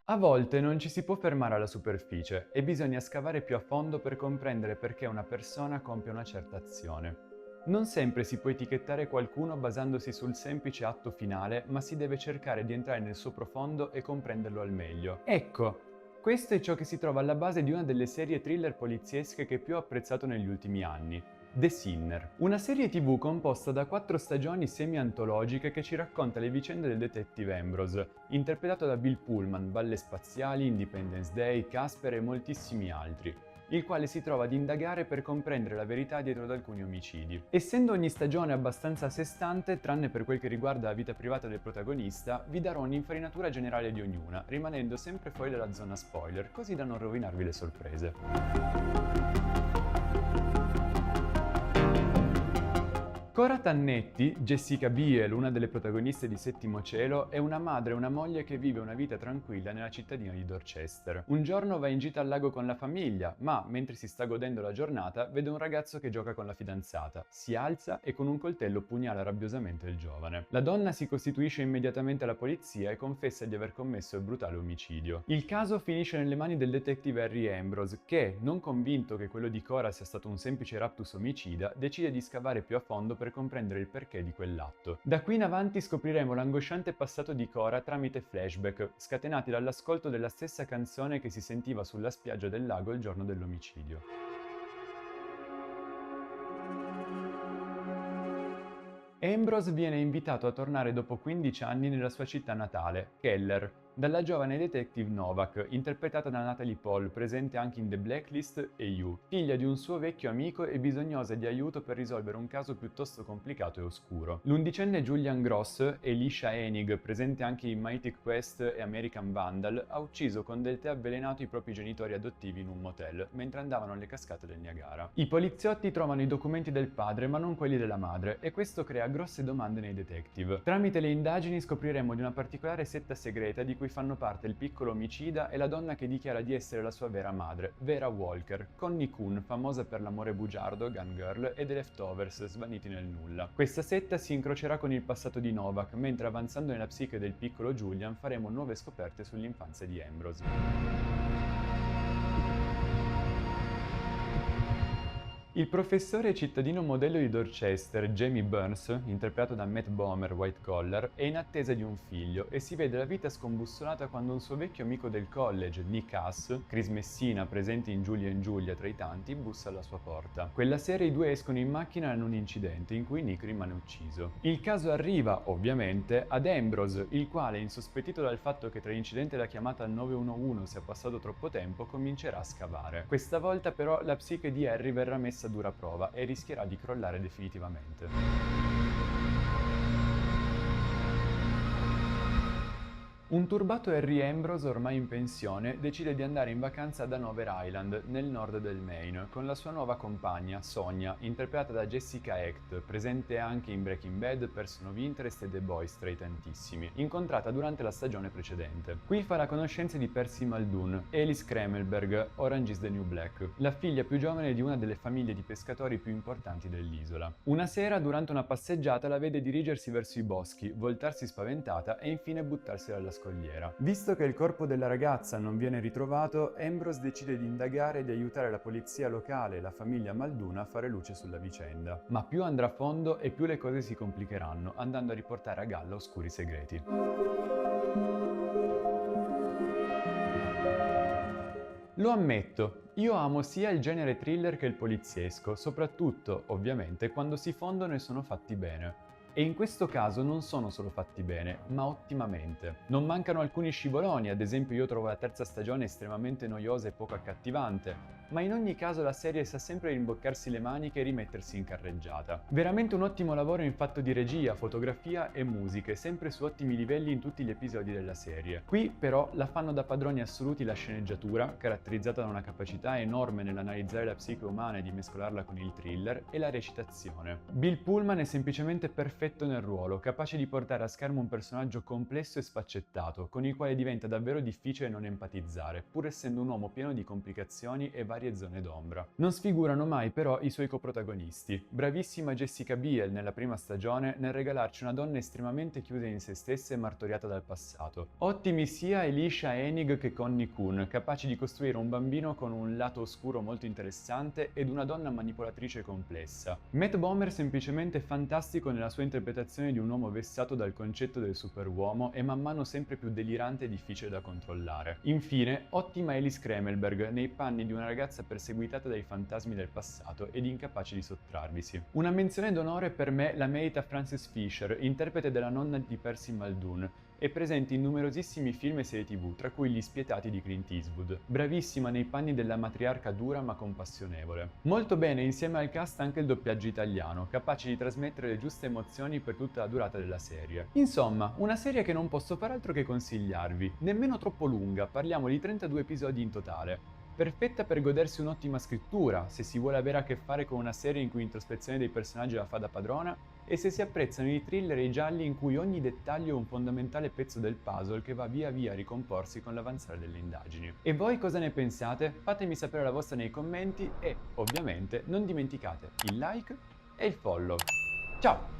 A volte non ci si può fermare alla superficie e bisogna scavare più a fondo per comprendere perché una persona compie una certa azione. Non sempre si può etichettare qualcuno basandosi sul semplice atto finale, ma si deve cercare di entrare nel suo profondo e comprenderlo al meglio. Ecco, questo è ciò che si trova alla base di una delle serie thriller poliziesche che più ho apprezzato negli ultimi anni. The Sinner, una serie TV composta da 4 stagioni semi-antologiche che ci racconta le vicende del detective Ambrose, interpretato da Bill Pullman, Balle Spaziali, Independence Day, Casper e moltissimi altri, il quale si trova ad indagare per comprendere la verità dietro ad alcuni omicidi. Essendo ogni stagione abbastanza a sé stante, tranne per quel che riguarda la vita privata del protagonista, vi darò un'infarinatura generale di ognuna, rimanendo sempre fuori dalla zona spoiler, così da non rovinarvi le sorprese. Cora Tannetti, Jessica Biel, una delle protagoniste di Settimo Cielo, è una madre e una moglie che vive una vita tranquilla nella cittadina di Dorchester. Un giorno va in gita al lago con la famiglia, ma mentre si sta godendo la giornata vede un ragazzo che gioca con la fidanzata, si alza e con un coltello pugnala rabbiosamente il giovane. La donna si costituisce immediatamente alla polizia e confessa di aver commesso il brutale omicidio. Il caso finisce nelle mani del detective Harry Ambrose che, non convinto che quello di Cora sia stato un semplice raptus omicida, decide di scavare più a fondo per comprendere il perché di quell'atto. Da qui in avanti scopriremo l'angosciante passato di Cora tramite flashback, scatenati dall'ascolto della stessa canzone che si sentiva sulla spiaggia del lago il giorno dell'omicidio. Ambrose viene invitato a tornare dopo 15 anni nella sua città natale, Keller, dalla giovane detective Novak, interpretata da Natalie Paul, presente anche in The Blacklist e You, figlia di un suo vecchio amico e bisognosa di aiuto per risolvere un caso piuttosto complicato e oscuro. L'undicenne Julian Gross, Elisha Enig, presente anche in Mythic Quest e American Vandal, ha ucciso con del tè avvelenato i propri genitori adottivi in un motel, mentre andavano alle cascate del Niagara. I poliziotti trovano i documenti del padre ma non quelli della madre e questo crea grosse domande nei detective. Tramite le indagini scopriremo di una particolare setta segreta di cui fanno parte il piccolo omicida e la donna che dichiara di essere la sua vera madre, Vera Walker, Connie Coon, famosa per l'amore bugiardo, Gun Girl, e The Leftovers, svaniti nel nulla. Questa setta si incrocerà con il passato di Novak, mentre avanzando nella psiche del piccolo Julian faremo nuove scoperte sull'infanzia di Ambrose. Il professore cittadino modello di Dorchester, Jamie Burns, interpretato da Matt Bomer, White Collar, è in attesa di un figlio e si vede la vita scombussolata quando un suo vecchio amico del college, Nick Huss, Chris Messina, presente in Giulia e Giulia tra i tanti, bussa alla sua porta. Quella sera i due escono in macchina in un incidente in cui Nick rimane ucciso. Il caso arriva, ovviamente, ad Ambrose, il quale, insospettito dal fatto che tra l'incidente e la chiamata al 911 sia passato troppo tempo, comincerà a scavare. Questa volta però la psiche di Harry verrà messa a dura prova e rischierà di crollare definitivamente. Un turbato Harry Ambrose, ormai in pensione, decide di andare in vacanza ad Hanover Island, nel nord del Maine, con la sua nuova compagna, Sonia, interpretata da Jessica Hecht, presente anche in Breaking Bad, Person of Interest e The Boys tra i tantissimi, incontrata durante la stagione precedente. Qui fa la conoscenza di Percy Muldoon, Alice Kremelberg, Orange is the New Black, la figlia più giovane di una delle famiglie di pescatori più importanti dell'isola. Una sera, durante una passeggiata, la vede dirigersi verso i boschi, voltarsi spaventata e infine buttarsi dalla scogliera. Visto che il corpo della ragazza non viene ritrovato, Ambrose decide di indagare e di aiutare la polizia locale e la famiglia Muldoon a fare luce sulla vicenda. Ma più andrà a fondo e più le cose si complicheranno, andando a riportare a galla oscuri segreti. Lo ammetto, io amo sia il genere thriller che il poliziesco, soprattutto, ovviamente, quando si fondono e sono fatti bene. E in questo caso non sono solo fatti bene, ma ottimamente. Non mancano alcuni scivoloni, ad esempio io trovo la terza stagione estremamente noiosa e poco accattivante, ma in ogni caso la serie sa sempre rimboccarsi le maniche e rimettersi in carreggiata. Veramente un ottimo lavoro in fatto di regia, fotografia e musiche, sempre su ottimi livelli in tutti gli episodi della serie. Qui però la fanno da padroni assoluti la sceneggiatura, caratterizzata da una capacità enorme nell'analizzare la psiche umana e di mescolarla con il thriller, e la recitazione. Bill Pullman è semplicemente perfetto perfetto nel ruolo, capace di portare a schermo un personaggio complesso e sfaccettato, con il quale diventa davvero difficile non empatizzare, pur essendo un uomo pieno di complicazioni e varie zone d'ombra. Non sfigurano mai però i suoi coprotagonisti. Bravissima Jessica Biel nella prima stagione nel regalarci una donna estremamente chiusa in se stessa e martoriata dal passato. Ottimi sia Elisha Hennig che Connie Kun, capaci di costruire un bambino con un lato oscuro molto interessante ed una donna manipolatrice complessa. Matt Bomer semplicemente fantastico nella sua interpretazione di un uomo vessato dal concetto del superuomo e man mano sempre più delirante e difficile da controllare. Infine, ottima Alice Kremelberg nei panni di una ragazza perseguitata dai fantasmi del passato ed incapace di sottrarvisi. Una menzione d'onore per me la merita Frances Fisher, interprete della nonna di Percy Muldoon, è presente in numerosissimi film e serie TV, tra cui Gli Spietati di Clint Eastwood. Bravissima nei panni della matriarca dura ma compassionevole. Molto bene insieme al cast anche il doppiaggio italiano, capace di trasmettere le giuste emozioni per tutta la durata della serie. Insomma, una serie che non posso far altro che consigliarvi, nemmeno troppo lunga, parliamo di 32 episodi in totale. Perfetta per godersi un'ottima scrittura, se si vuole avere a che fare con una serie in cui l'introspezione dei personaggi la fa da padrona, e se si apprezzano i thriller e i gialli in cui ogni dettaglio è un fondamentale pezzo del puzzle che va via via a ricomporsi con l'avanzare delle indagini. E voi cosa ne pensate? Fatemi sapere la vostra nei commenti e, ovviamente, non dimenticate il like e il follow. Ciao!